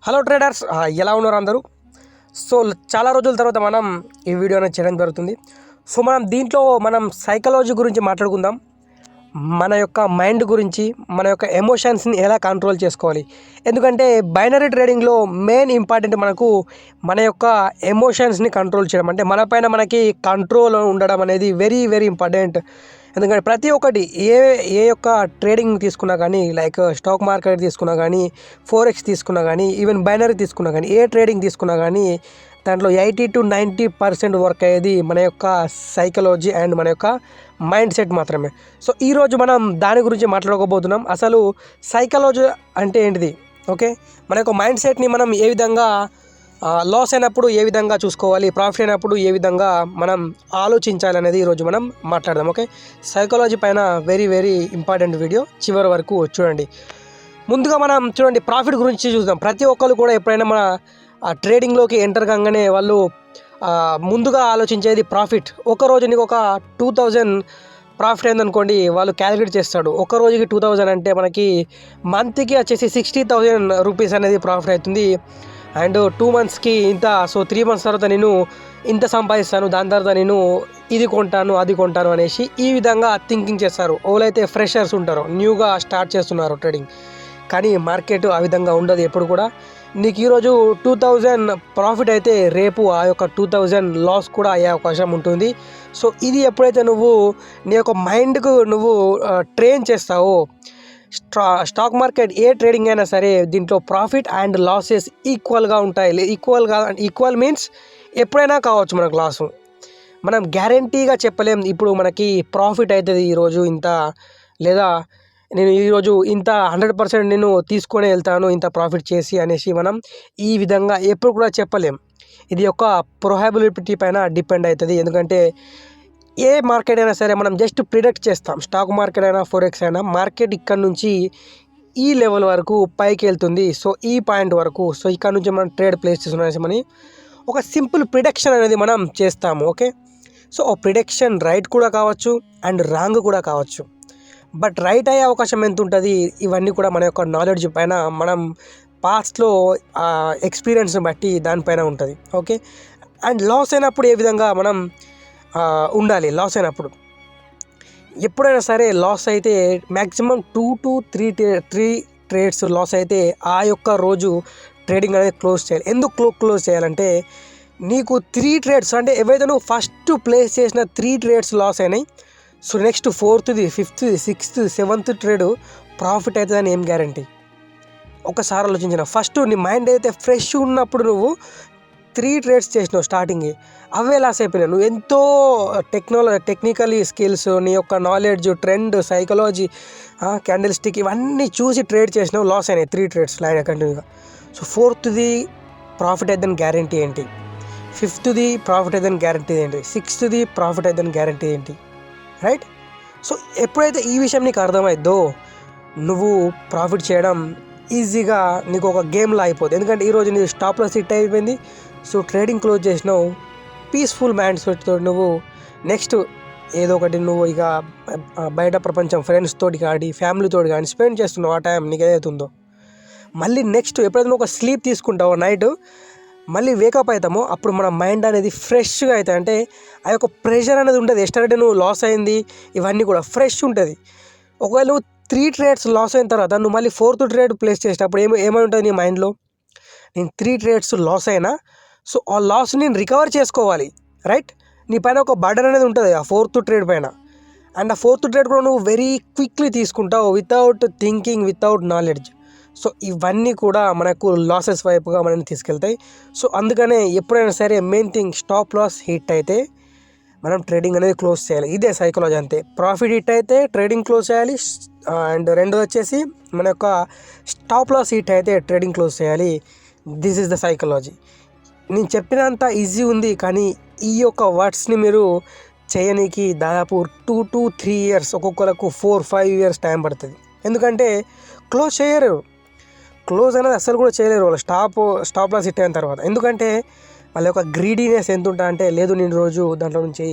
Hello traders, ఎలా ఉన్నారు అందరూ? సో చాలా రోజుల తర్వాత మనం ఈ వీడియో అనేది చేయడం జరుగుతుంది. సో మనం దీంట్లో సైకాలజీ గురించి మాట్లాడుకుందాం. మన యొక్క మైండ్ గురించి, మన యొక్క ఎమోషన్స్ని ఎలా కంట్రోల్ చేసుకోవాలి. ఎందుకంటే బైనరీ ట్రేడింగ్లో మెయిన్ ఇంపార్టెంట్ మనకు మన యొక్క ఎమోషన్స్ని కంట్రోల్ చేయడం, అంటే మన పైన మనకి కంట్రోల్ ఉండడం అనేది వెరీ వెరీ ఇంపార్టెంట్. ఎందుకంటే ప్రతి ఒక్కటి ఏ ఏ యొక్క ట్రేడింగ్ తీసుకున్నా కానీ, లైక్ స్టాక్ మార్కెట్ తీసుకున్నా కానీ, ఫోరెక్స్ తీసుకున్నా కానీ, ఈవెన్ బైనరీ తీసుకున్నా కానీ, ఏ ట్రేడింగ్ తీసుకున్నా కానీ దాంట్లో 80 to 90% వర్క్ అయ్యేది మన యొక్క సైకాలజీ అండ్ మన యొక్క మైండ్ సెట్ మాత్రమే. సో ఈరోజు మనం దాని గురించి మాట్లాడుకోబోతున్నాం. అసలు సైకాలజీ అంటే ఏంటిది? ఓకే, మన యొక్క మైండ్ సెట్ని మనం ఏ విధంగా లాస్ అయినప్పుడు ఏ విధంగా చూసుకోవాలి, ప్రాఫిట్ అయినప్పుడు ఏ విధంగా మనం ఆలోచించాలి అనేది ఈరోజు మనం మాట్లాడదాం. ఓకే, సైకాలజీ పైన వెరీ వెరీ ఇంపార్టెంట్ వీడియో, చివరి వరకు చూడండి. ముందుగా మనం చూడండి, ప్రాఫిట్ గురించి చూద్దాం. ప్రతి ఒక్కరు కూడా ఎప్పుడైనా మన ట్రేడింగ్లోకి ఎంటర్ కాగానే వాళ్ళు ముందుగా ఆలోచించేది ప్రాఫిట్. ఒక రోజు నీకు ఒక 2000 ప్రాఫిట్ అయిందనుకోండి, వాళ్ళు క్యాలిక్యులేట్ చేస్తాడు. ఒక రోజుకి 2000 అంటే మనకి మంత్కి వచ్చేసి 60,000 రూపీస్ అనేది ప్రాఫిట్ అవుతుంది. అండ్ 2 మంత్స్కి ఇంత, సో 3 మంత్స్ తర్వాత నేను ఇంత సంపాదిస్తాను, దాని తర్వాత నేను ఇది కొంటాను అది కొంటాను అనేసి ఈ విధంగా థింకింగ్ చేస్తారు. ఎవరైతే ఫ్రెషర్స్ ఉంటారో, న్యూగా స్టార్ట్ చేస్తున్నారు ట్రేడింగ్. కానీ మార్కెట్ ఆ విధంగా ఉండదు ఎప్పుడు కూడా. నీకు ఈరోజు 2000 ప్రాఫిట్ అయితే రేపు ఆ యొక్క 2000 లాస్ కూడా అయ్యే అవకాశం ఉంటుంది. సో ఇది ఎప్పుడైతే నువ్వు నీ యొక్క మైండ్కు నువ్వు ట్రైన్ చేస్తావో, స్టాక్ మార్కెట్ ఏ ట్రేడింగ్ అయినా సరే దీంట్లో ప్రాఫిట్ అండ్ లాసెస్ ఈక్వల్గా ఉంటాయి. ఈక్వల్ మీన్స్ ఎప్పుడైనా కావచ్చు మనకు లాసు. మనం గ్యారంటీగా చెప్పలేం ఇప్పుడు మనకి ప్రాఫిట్ అవుతుంది ఈరోజు ఇంత, లేదా నేను ఈరోజు ఇంత 100% నేను తీసుకొని వెళ్తాను ఇంత ప్రాఫిట్ చేసి అనేసి మనం ఈ విధంగా ఎప్పుడు కూడా చెప్పలేం. ఇది యొక్క ప్రొహాబిలిటీ పైన డిపెండ్ అవుతుంది. ఎందుకంటే ఏ మార్కెట్ అయినా సరే మనం జస్ట్ ప్రిడిక్ట్ చేస్తాం. స్టాక్ మార్కెట్ అయినా, ఫోరెక్స్ అయినా, మార్కెట్ ఇక్కడ నుంచి ఈ లెవెల్ వరకు పైకి వెళ్తుంది, సో ఈ పాయింట్ వరకు, సో ఇక్కడ నుంచి మనం ట్రేడ్ ప్లేస్ చేస్తున్నామని ఒక సింపుల్ ప్రిడిక్షన్ అనేది మనం చేస్తాము. ఓకే, సో ఆ ప్రిడిక్షన్ రైట్ కూడా కావచ్చు అండ్ రాంగ్ కూడా కావచ్చు. బట్ రైట్ అయ్యే అవకాశం ఎంత ఉంటుంది, ఇవన్నీ కూడా మన యొక్క నాలెడ్జ్ పైన, మనం పాస్ట్లో ఎక్స్పీరియన్స్ని బట్టి దానిపైన ఉంటుంది. ఓకే, అండ్ లాస్ అయినప్పుడు ఏ విధంగా మనం ఉండాలి. లాస్ అయినప్పుడు ఎప్పుడైనా సరే లాస్ అయితే మ్యాక్సిమం 2 to 3 ట్రేడ్స్ లాస్ అయితే ఆ యొక్క రోజు ట్రేడింగ్ అనేది క్లోజ్ చేయాలి. ఎందుకు క్లోజ్ చేయాలంటే నీకు 3 ట్రేడ్స్ అంటే ఏవైతే నువ్వు ఫస్ట్ ప్లేస్ చేసిన 3 ట్రేడ్స్ లాస్ అయినాయి, so next 4th, 5th, 6th, 7th trade profit అవుతుందని ఏం గ్యారంటీ? ఒకసారి ఆలోచించిన. ఫస్ట్ నీ మైండ్ అయితే ఫ్రెష్ ఉన్నప్పుడు నువ్వు 3 ట్రేడ్స్ చేసినావు స్టార్టింగ్, అవే లాస్ అయిపోయినావు. నువ్వు ఎంతో టెక్నికలీ స్కిల్స్, నీ యొక్క knowledge, trend, psychology, candle stick ఇవన్నీ చూసి ట్రేడ్ చేసినావు, లాస్ అయినాయి 3 ట్రేడ్స్ లైన్ కంటిన్యూగా. సో 4th ప్రాఫిట్ అయిద్దని గ్యారంటీ ఏంటి? 5th ప్రాఫిట్ అయిద్దని గ్యారంటీ ఏంటి? 6th ప్రాఫిట్ అయిద్దని గ్యారంటీ ఏంటి? రైట్? సో ఎప్పుడైతే ఈ విషయం నీకు అర్థమైద్దో, నువ్వు ప్రాఫిట్ చేయడం ఈజీగా నీకు ఒక గేమ్లా అయిపోతుంది. ఎందుకంటే ఈరోజు నీ స్టాప్ లాస్ హిట్ అయిపోయింది, సో ట్రేడింగ్ క్లోజ్ చేసినావు. పీస్ఫుల్ మైండ్ సెట్తో నువ్వు నెక్స్ట్ ఏదో ఒకటి నువ్వు ఇక బయట ప్రపంచం ఫ్రెండ్స్ తోటి కానీ, ఫ్యామిలీతో కానీ స్పెండ్ చేస్తున్నావు. ఆ టైం నీకు ఏదైతే ఉందో, మళ్ళీ నెక్స్ట్ ఎప్పుడైతే నువ్వు ఒక స్లీప్ తీసుకుంటావో నైట్, మళ్ళీ వేకప్ అవుతామో అప్పుడు మన మైండ్ అనేది ఫ్రెష్గా అవుతుంది. అంటే ఆ యొక్క ప్రెషర్ అనేది ఉంటుంది. ఎస్టర్డే నువ్వు లాస్ అయింది ఇవన్నీ కూడా ఫ్రెష్ ఉంటుంది. ఒకవేళ నువ్వు 3 ట్రేడ్స్ లాస్ అయిన తర్వాత నువ్వు మళ్ళీ 4th ట్రేడ్ ప్లేస్ చేసేటప్పుడు ఏమై ఉంటుంది నీ మైండ్లో? నేను 3 ట్రేడ్స్ లాస్ అయినా, సో ఆ లాస్ నేను రికవర్ చేసుకోవాలి. రైట్? నీ పైన ఒక బర్డన్ అనేది ఉంటుంది ఆ 4th ట్రేడ్ పైన. అండ్ ఆ 4th ట్రేడ్ కూడా నువ్వు వెరీ క్విక్లీ తీసుకుంటావు, without thinking, without knowledge. So ఇవన్నీ కూడా మనకు లాసెస్ వైపుగా మనల్ని తీసుకెళ్తాయి. సో అందుకనే ఎప్పుడైనా సరే main thing, stop loss hit అయితే మనం ట్రేడింగ్ అనేది క్లోజ్ చేయాలి. ఇదే సైకాలజీ అంతే. ప్రాఫిట్ హిట్ అయితే ట్రేడింగ్ క్లోజ్ చేయాలి, అండ్ రెండోది వచ్చేసి మన యొక్క స్టాప్ లాస్ హిట్ అయితే ట్రేడింగ్ క్లోజ్ చేయాలి. This is the psychology. నేను చెప్పినంత ఈజీ ఉంది, కానీ ఈ యొక్క వర్డ్స్ని మీరు చేయనీకి దాదాపు 2 to 3 years, ఒక్కొక్కరికి 4-5 years టైం పడుతుంది. ఎందుకంటే క్లోజ్ చేయరు, క్లోజ్ అనేది అస్సలు కూడా చేయలేరు వాళ్ళు స్టాప్ లాస్ హిట్ అయిన తర్వాత. ఎందుకంటే వాళ్ళ యొక్క గ్రీడీనెస్ ఎంత ఉంటుంది అంటే, లేదు నేను రోజు దాంట్లో నుంచి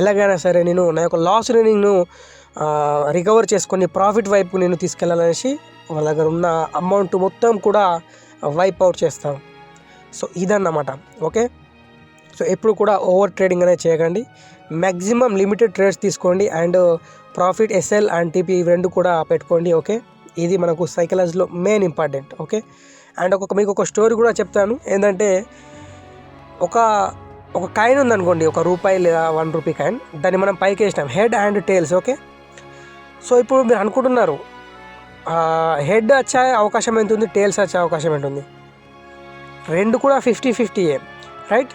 ఎలాగైనా సరే నేను నా యొక్క లాస్ని నేను రికవర్ చేసుకొని ప్రాఫిట్ వైపు నేను తీసుకెళ్ళాలనేసి వాళ్ళ దగ్గర ఉన్న అమౌంట్ మొత్తం కూడా వైప్ అవుట్ చేస్తాం. సో ఇదన్నమాట. ఓకే, సో ఎప్పుడు కూడా ఓవర్ ట్రేడింగ్ అనేది చేయకండి. మ్యాక్సిమం లిమిటెడ్ ట్రేడ్స్ తీసుకోండి and profit SL and TP ఇవి రెండు కూడా పెట్టుకోండి. ఓకే, ఇది మనకు సైకాలజీలో మెయిన్ ఇంపార్టెంట్. ఓకే, అండ్ మీకు ఒక స్టోరీ కూడా చెప్తాను. ఏంటంటే ఒక కాయిన్ ఉందనుకోండి, ₹1 లేదా ₹1 కాయిన్, దాన్ని మనం పైకి వేసినాం, head and tails. Okay, so ఇప్పుడు మీరు అనుకుంటున్నారు హెడ్ వచ్చే అవకాశం ఎంత ఉంది, టేల్స్ వచ్చే అవకాశం ఎంత ఉంది? రెండు కూడా 50-50, రైట్?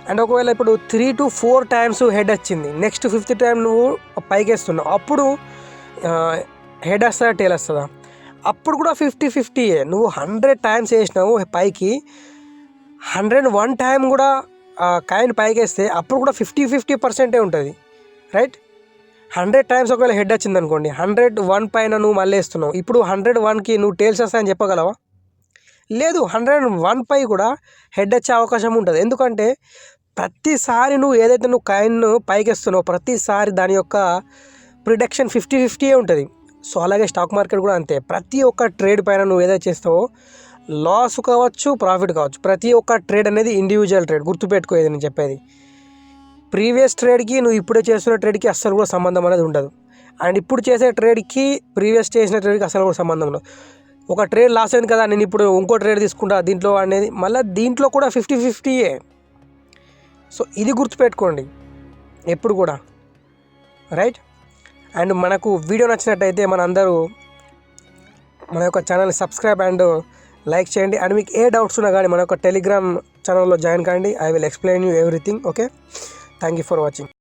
అండ్ ఒకవేళ ఇప్పుడు 3 to 4 times హెడ్ వచ్చింది, నెక్స్ట్ 5th టైం నువ్వు పైకి వేస్తున్నావు, అప్పుడు హెడ్ వస్తుందా టేల్ వస్తుందా? అప్పుడు కూడా 50-50. నువ్వు 100 times వేసినావు పైకి, 101 టైం కూడా కాయిన్ పైకి వేస్తే అప్పుడు కూడా 50-50% ఉంటుంది, రైట్? 100 times ఒకవేళ హెడ్ వచ్చింది అనుకోండి, 101 పైన నువ్వు మళ్ళీ వేస్తున్నావు, ఇప్పుడు 101కి నువ్వు టేల్స్ వస్తాయని చెప్పగలవా? లేదు, 101 పై కూడా హెడ్ వచ్చే అవకాశం ఉంటుంది. ఎందుకంటే ప్రతిసారి నువ్వు ఏదైతే నువ్వు కాయిన్ పైకి వేస్తున్నావు, ప్రతిసారి దాని యొక్క ప్రిడిక్షన్ 50-50 ఉంటుంది. సో అలాగే స్టాక్ మార్కెట్ కూడా అంతే. ప్రతి ఒక్క ట్రేడ్ పైన నువ్వు ఏదైతే చేస్తావో, లాస్ కావచ్చు ప్రాఫిట్ కావచ్చు, ప్రతి ఒక్క ట్రేడ్ అనేది ఇండివిజువల్ ట్రేడ్. గుర్తుపెట్టుకో ఇది నేను చెప్పేది. ప్రీవియస్ ట్రేడ్కి నువ్వు ఇప్పుడే చేస్తున్న ట్రేడ్కి అస్సలు కూడా సంబంధం అనేది ఉండదు. అండ్ ఇప్పుడు చేసే ట్రేడ్కి ప్రీవియస్ చేసిన ట్రేడ్కి అసలు కూడా సంబంధం ఉండదు. ఒక ట్రేడ్ లాస్ అయింది కదా, నేను ఇప్పుడు ఇంకో ట్రేడ్ తీసుకుంటా దీంట్లో అనేది, మళ్ళీ దీంట్లో కూడా 50-50. సో ఇది గుర్తుపెట్టుకోండి ఎప్పుడు కూడా, రైట్? అండ్ మనకు వీడియో నచ్చినట్టయితే మన యొక్క ఛానల్ని సబ్స్క్రైబ్ అండ్ లైక్ చేయండి. అండ్ మీకు ఏ డౌట్స్ ఉన్నా కానీ మన యొక్క టెలిగ్రామ్ ఛానల్లో జాయిన్ కండి. I will explain you everything. Okay, thank you for watching.